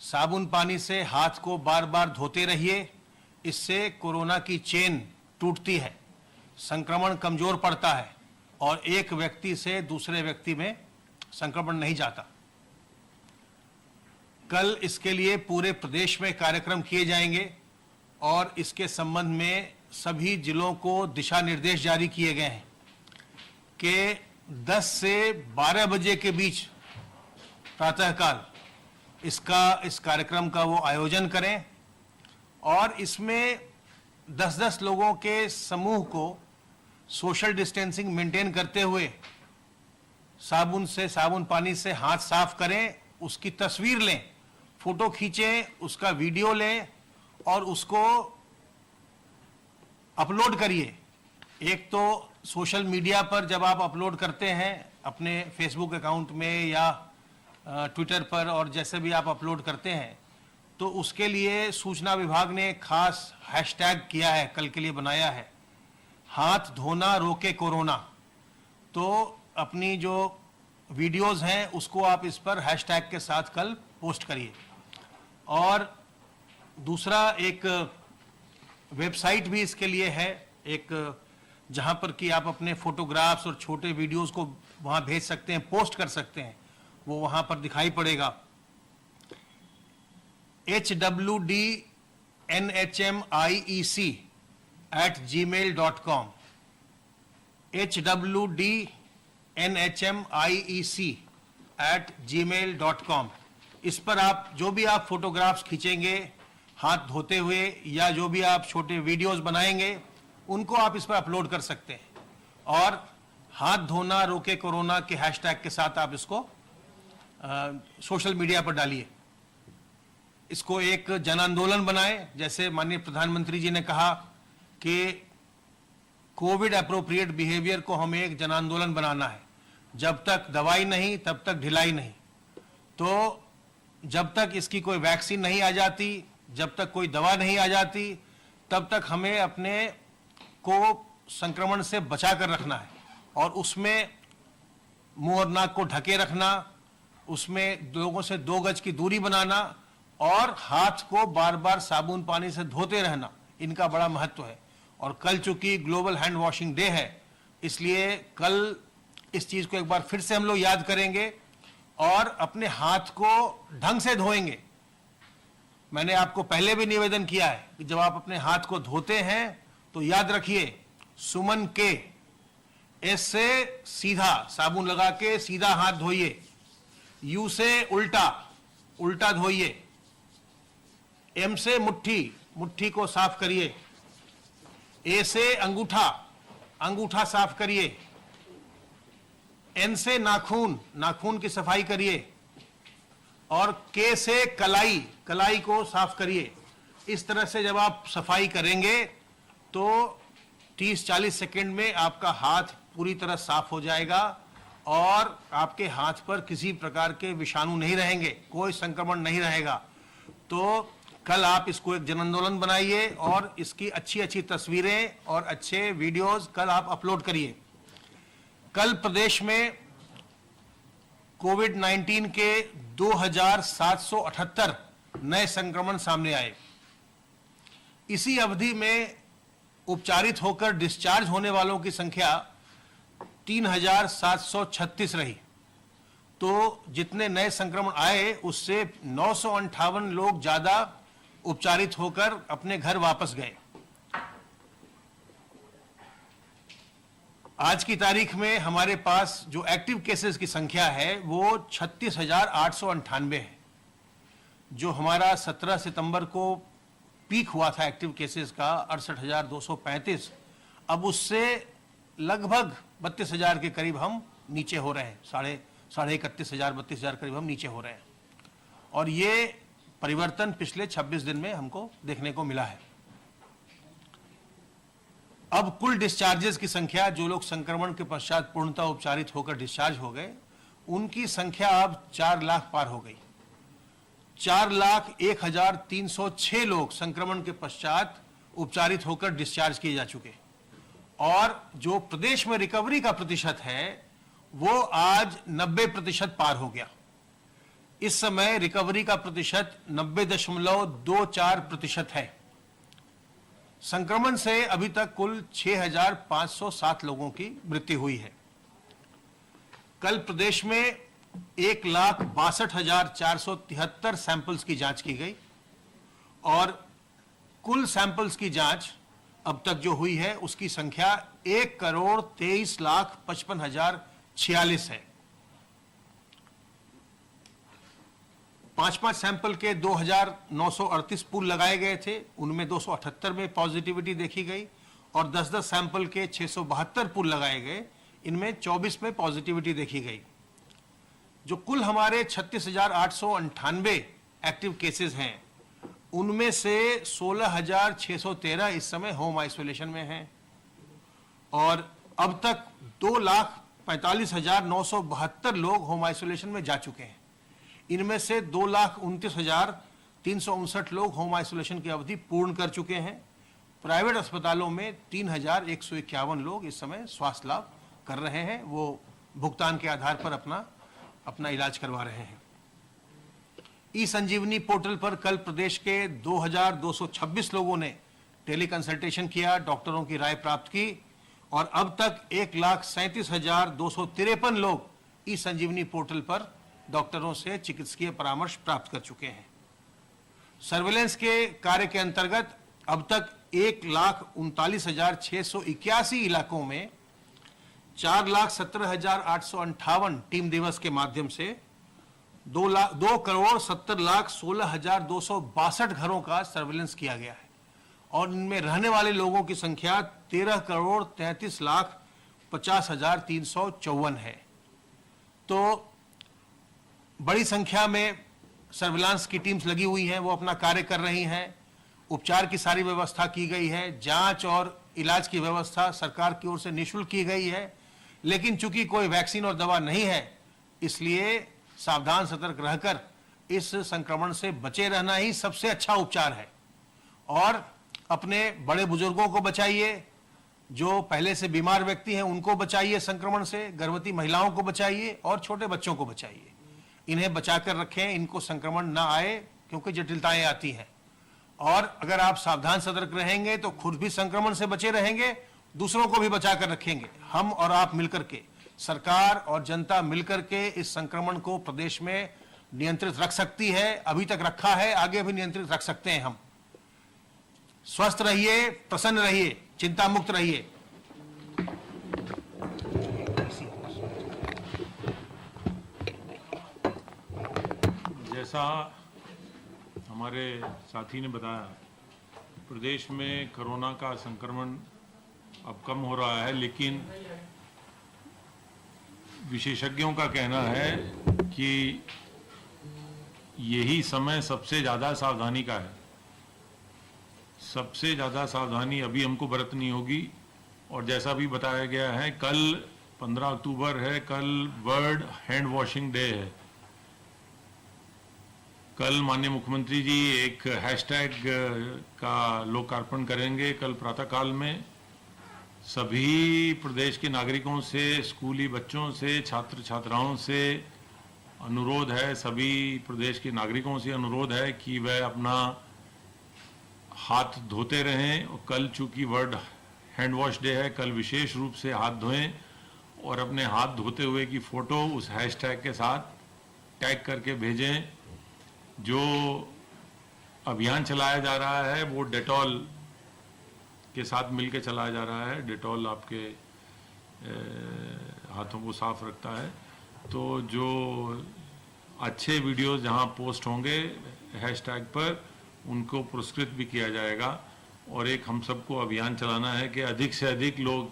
साबुन पानी से हाथ को बार बार धोते रहिए। इससे कोरोना की चेन टूटती है, संक्रमण कमजोर पड़ता है और एक व्यक्ति से दूसरे व्यक्ति में संक्रमण नहीं जाता। कल इसके लिए पूरे प्रदेश में कार्यक्रम किए जाएंगे और इसके संबंध में सभी जिलों को दिशा निर्देश जारी किए गए हैं कि 10 से 12 बजे के बीच प्रातःकाल इस कार्यक्रम का वो आयोजन करें और इसमें 10-10 लोगों के समूह को सोशल डिस्टेंसिंग मेंटेन करते हुए साबुन पानी से हाथ साफ करें, उसकी तस्वीर लें, फोटो खींचें, उसका वीडियो लें और उसको अपलोड करिए। एक तो सोशल मीडिया पर जब आप अपलोड करते हैं अपने फेसबुक अकाउंट में या ट्विटर पर और जैसे भी आप अपलोड करते हैं, तो उसके लिए सूचना विभाग ने खास हैशटैग किया है, कल के लिए बनाया है, हाथ धोना रोके कोरोना। तो अपनी जो वीडियोस हैं उसको आप इस पर हैशटैग के साथ कल पोस्ट करिए। और दूसरा एक वेबसाइट भी इसके लिए है, एक जहां पर कि आप अपने फोटोग्राफ्स और छोटे वीडियोस को वहां भेज सकते हैं, पोस्ट कर सकते हैं, वो वहां पर दिखाई पड़ेगा। hwdnhmiec@gmail.com hwdnhmiec@gmail.com। इस पर आप जो भी आप फोटोग्राफ्स खींचेंगे हाथ धोते हुए या जो भी आप छोटे वीडियोस बनाएंगे उनको आप इस पर अपलोड कर सकते हैं और हाथ धोना रोके कोरोना के हैशटैग के साथ आप इसको सोशल मीडिया पर डालिए। इसको एक जन आंदोलन बनाएं, जैसे माननीय प्रधानमंत्री जी ने कहा कि कोविड एप्रोप्रिएट बिहेवियर को हमें एक जन आंदोलन बनाना है। जब तक दवाई नहीं तब तक ढिलाई नहीं। तो जब तक इसकी कोई वैक्सीन नहीं आ जाती, जब तक कोई दवा नहीं आ जाती, तब तक हमें अपने को संक्रमण से बचा कर रखना है और उसमें मुंह और नाक को ढके रखना, उसमें लोगों से 2 गज की दूरी बनाना और हाथ को बार बार साबुन पानी से धोते रहना, इनका बड़ा महत्व है। और कल चूंकि ग्लोबल हैंड वॉशिंग डे है, इसलिए कल इस चीज को एक बार फिर से हम लोग याद करेंगे और अपने हाथ को ढंग से धोएंगे। मैंने आपको पहले भी निवेदन किया है कि जब आप अपने हाथ को धोते हैं तो याद रखिए, सुमन के एस से सीधा साबुन लगा के सीधा हाथ धोइए, यू से उल्टा उल्टा धोइए, एम से मुट्ठी को साफ करिए, ए से अंगूठा अंगूठा साफ करिए, एन से नाखून की सफाई करिए और के से कलाई को साफ करिए। इस तरह से जब आप सफाई करेंगे तो 30-40 सेकंड में आपका हाथ पूरी तरह साफ हो जाएगा और आपके हाथ पर किसी प्रकार के विषाणु नहीं रहेंगे, कोई संक्रमण नहीं रहेगा। तो कल आप इसको एक जन आंदोलन बनाइए और इसकी अच्छी तस्वीरें और अच्छे वीडियोस कल आप अपलोड करिए। कल प्रदेश में कोविड-19 के 2778 नए संक्रमण सामने आए। इसी अवधि में उपचारित होकर डिस्चार्ज होने वालों की संख्या 3736 रही। तो जितने नए संक्रमण आए उससे 958 लोग ज्यादा उपचारित होकर अपने घर वापस गए। आज की तारीख में हमारे पास जो एक्टिव केसेस की संख्या है वो 36,898 है। जो हमारा 17 सितंबर को पीक हुआ था एक्टिव केसेस का 68,235, अब उससे लगभग 32,000 के करीब हम नीचे हो रहे हैं, साढ़े 31,000 32,000 करीब हम नीचे हो रहे हैं। और ये परिवर्तन पिछले 26 दिन में हमको देखने को मिला है। अब कुल डिस्चार्जेस की संख्या, जो लोग संक्रमण के पश्चात पूर्णतः उपचारित होकर डिस्चार्ज हो गए, उनकी संख्या अब 4 लाख पार हो गई। 4,01,306 लोग संक्रमण के पश्चात उपचारित होकर डिस्चार्ज किए जा चुके और जो प्रदेश में रिकवरी का प्रतिशत है वो आज 90% पार हो गया। इस समय रिकवरी का प्रतिशत 90.24% है। संक्रमण से अभी तक कुल 6,507 लोगों की मृत्यु हुई है। कल प्रदेश में 1,62,473 सैंपल्स की जांच की गई और कुल सैंपल्स की जांच अब तक जो हुई है उसकी संख्या 1,23,55,046 है। 5-5 सैंपल के 2,938 पूल लगाए गए थे, उनमें 278 में पॉजिटिविटी देखी गई और 10-10 सैंपल के 672 पूल लगाए गए, इनमें 24 में पॉजिटिविटी देखी गई। जो कुल हमारे 36,898 एक्टिव केसेस हैं, उनमें से 16,613 इस समय होम आइसोलेशन में हैं और अब तक 2,45,972 लोग होम आइसोलेशन में जा चुके हैं। इनमें से 2,29,359 लोग होम आइसोलेशन की अवधि पूर्ण कर चुके हैं। प्राइवेट अस्पतालों में 3,151 लोग इस समय स्वास्थ्य लाभ कर रहे हैं, वो भुगतान के आधार पर अपना इलाज करवा रहे हैं। ई संजीवनी पोर्टल पर कल प्रदेश के 2,226 लोगों ने टेली कंसल्टेशन किया, डॉक्टरों की राय प्राप्त की और अब तक 1,37,253 लोग ई संजीवनी पोर्टल पर डॉक्टरों से चिकित्सकीय परामर्श प्राप्त कर चुके हैं। सर्वेलेंस के कार्य के अंतर्गत अब तक 1,39,681 इलाकों में 4,17,858 टीम दिवस के माध्यम से 2,70,16,262 घरों का सर्वेलेंस किया गया है और इनमें रहने वाले लोगों की संख्या 13,33,50,354 है। तो बड़ी संख्या में सर्विलांस की टीम्स लगी हुई हैं, वो अपना कार्य कर रही हैं। उपचार की सारी व्यवस्था की गई है, जांच और इलाज की व्यवस्था सरकार की ओर से निःशुल्क की गई है, लेकिन चूंकि कोई वैक्सीन और दवा नहीं है, इसलिए सावधान सतर्क रहकर इस संक्रमण से बचे रहना ही सबसे अच्छा उपचार है। और अपने बड़े बुजुर्गों को बचाइए, जो पहले से बीमार व्यक्ति हैं उनको बचाइए संक्रमण से, गर्भवती महिलाओं को बचाइए और छोटे बच्चों को बचाइए। इन्हें बचाकर रखें, इनको संक्रमण ना आए, क्योंकि जटिलताएं आती हैं। और अगर आप सावधान सतर्क रहेंगे तो खुद भी संक्रमण से बचे रहेंगे, दूसरों को भी बचाकर रखेंगे। हम और आप मिलकर के, सरकार और जनता मिलकर के इस संक्रमण को प्रदेश में नियंत्रित रख सकती है। अभी तक रखा है, आगे भी नियंत्रित रख सकते हैं हम। स्वस्थ रहिए, प्रसन्न रहिए, चिंता मुक्त रहिए। जैसा हमारे साथी ने बताया, प्रदेश में कोरोना का संक्रमण अब कम हो रहा है, लेकिन विशेषज्ञों का कहना है कि यही समय सबसे ज़्यादा सावधानी का है। सबसे ज़्यादा सावधानी अभी हमको बरतनी होगी। और जैसा भी बताया गया है, कल 15 अक्टूबर है, कल वर्ल्ड हैंड वॉशिंग डे है। कल माननीय मुख्यमंत्री जी एक हैशटैग का लोकार्पण करेंगे। कल प्रातःकाल में सभी प्रदेश के नागरिकों से, स्कूली बच्चों से, छात्र छात्राओं से अनुरोध है, सभी प्रदेश के नागरिकों से अनुरोध है कि वह अपना हाथ धोते रहें। और कल चूंकि वर्ल्ड हैंड वॉश डे है, कल विशेष रूप से हाथ धोएं और अपने हाथ धोते हुए की फ़ोटो उस हैशटैग के साथ टैग करके भेजें। जो अभियान चलाया जा रहा है वो डेटॉल के साथ मिलकर चलाया जा रहा है। डेटॉल आपके हाथों को साफ रखता है। तो जो अच्छे वीडियोस जहां पोस्ट होंगे हैशटैग पर, उनको पुरस्कृत भी किया जाएगा। और एक हम सबको अभियान चलाना है कि अधिक से अधिक लोग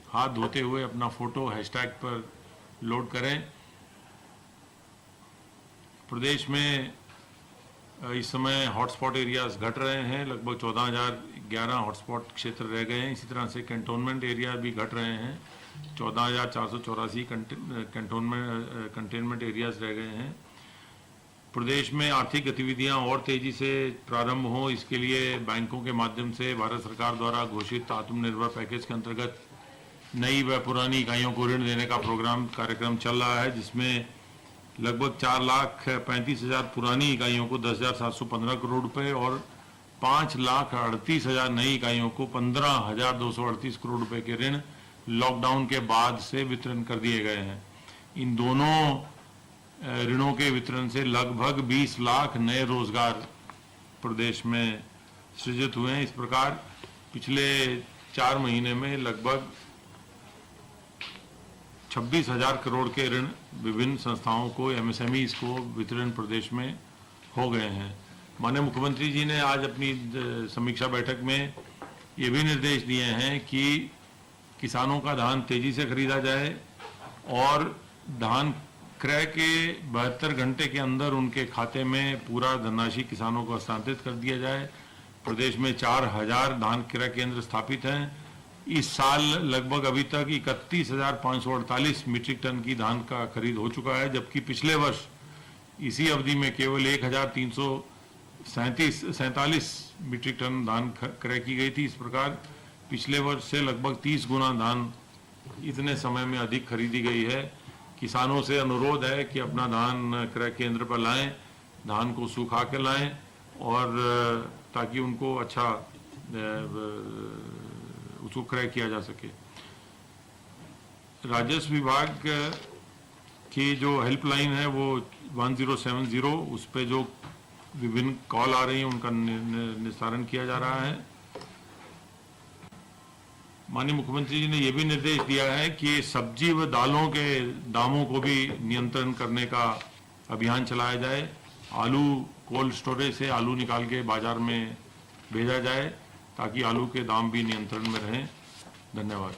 हाथ धोते हुए अपना फ़ोटो हैशटैग पर लोड करें। प्रदेश में इस समय हॉटस्पॉट एरियाज घट रहे हैं, लगभग 14,011 हॉटस्पॉट क्षेत्र रह गए हैं। इसी तरह से कंटोनमेंट एरिया भी घट रहे हैं, 14,484 कंटेनमेंट एरियाज रह गए हैं। प्रदेश में आर्थिक गतिविधियां और तेजी से प्रारंभ हों, इसके लिए बैंकों के माध्यम से भारत सरकार द्वारा घोषित आत्मनिर्भर पैकेज के अंतर्गत नई व पुरानी इकाइयों को ऋण देने का कार्यक्रम चल रहा है, जिसमें लगभग 4,35,000 पुरानी इकाइयों को 10,715 करोड़ रुपए और 5,38,000 नई इकाइयों को 15,238 करोड़ रुपए के ऋण लॉकडाउन के बाद से वितरण कर दिए गए हैं। इन दोनों ऋणों के वितरण से लगभग 20 लाख नए रोजगार प्रदेश में सृजित हुए हैं। इस प्रकार पिछले 4 महीने में लगभग 26,000 करोड़ के ऋण विभिन्न संस्थाओं को, एमएसएमईज को वितरण प्रदेश में हो गए हैं। माननीय मुख्यमंत्री जी ने आज अपनी समीक्षा बैठक में ये भी निर्देश दिए हैं कि किसानों का धान तेजी से खरीदा जाए और धान क्रय के 72 घंटे के अंदर उनके खाते में पूरा धनराशि किसानों को हस्तांतरित कर दिया जाए। प्रदेश में 4,000 धान क्रय केंद्र स्थापित हैं। इस साल लगभग अभी तक 31,548 मीट्रिक टन की धान का खरीद हो चुका है, जबकि पिछले वर्ष इसी अवधि में केवल 1,347 मीट्रिक टन धान क्रय की गई थी। इस प्रकार पिछले वर्ष से लगभग 30 गुना धान इतने समय में अधिक खरीदी गई है। किसानों से अनुरोध है कि अपना धान क्रय केंद्र पर लाएं, धान को सुखा के लाएं और ताकि उनको अच्छा उसको क्रय किया जा सके। राजस्व विभाग की जो हेल्पलाइन है वो 1070, उस पे जो विभिन्न कॉल आ रही हैं उनका निस्तारण किया जा रहा है। माननीय मुख्यमंत्री जी ने यह भी निर्देश दिया है कि सब्जी व दालों के दामों को भी नियंत्रण करने का अभियान चलाया जाए। आलू कोल्ड स्टोरेज से आलू निकाल के बाजार में भेजा जाए ताकि आलू के दाम भी नियंत्रण में रहें। धन्यवाद।